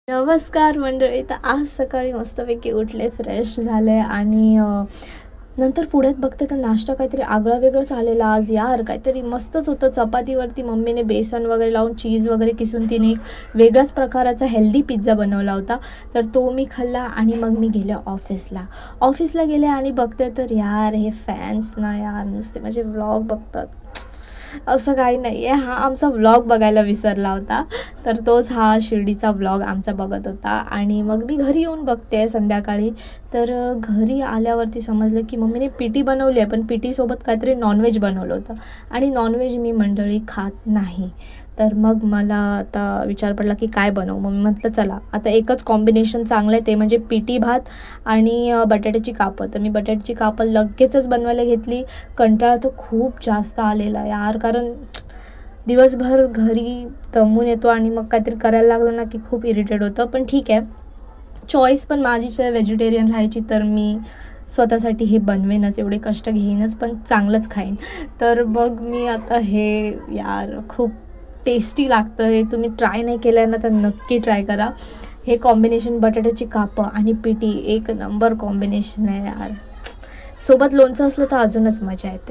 नमस्कार मंडळी. तर आज सकाळी मस्तपैकी उठले, फ्रेश झाले आणि नंतर पुढ्यात बघते तर नाश्ता काहीतरी आगळा वेगळंच आलेला आज यार. काहीतरी मस्तच होतं. चपातीवरती मम्मीने बेसन वगैरे लावून चीज वगैरे किसून तिने एक वेगळ्याच प्रकाराचा हेल्दी पिझ्झा बनवला होता. तर तो मी खाल्ला आणि मग मी गेले ऑफिसला गेले आणि बघते तर यार हे फॅन्स ना यार नुसते माझे व्लॉग बघतात. असं काही नाही आहे. हा आमचा व्लॉग बघायला विसरला होता. तर तोच हा शिर्डीचा व्लॉग आमचा बघत होता आणि मग मी घरी येऊन बघते संध्याकाळी. तर घरी आल्यावरती समजलं की मम्मीने पिठी बनवली आहे, पण पिठीसोबत काहीतरी नॉनव्हेज बनवलं होतं आणि नॉनव्हेज मी मंडळी खात नाही. तर मग मला आता विचार पडला की काय बनवू. मग मी म्हटलं चला आता एकच कॉम्बिनेशन चांगलं आहे, ते म्हणजे पिठी भात आणि बटाट्याची कापं. तर मी बटाट्याची कापं लगेचच बनवायला घेतली. कंटाळा तर खूप जास्त आलेला यार, कारण दिवसभर घरी दमून येतो आणि मग काहीतरी करायला लागलं ना की खूप इरिटेट होतं. पण ठीक आहे, चॉईस पण माझीच आहे व्हेजिटेरियन राहायची, तर मी स्वतःसाठी हे बनवेनच, एवढे कष्ट घेईनच, पण चांगलंच खाईन. तर मग मी आता हे यार खूप टेस्टी लागतं. हे तुम्ही ट्राय नाही केलं आहे ना तर नक्की ट्राय करा. हे कॉम्बिनेशन बटाट्याची कापं आणि पिठी एक नंबर कॉम्बिनेशन आहे यार. सोबत लोणचं असलं तर अजूनच मजा येते.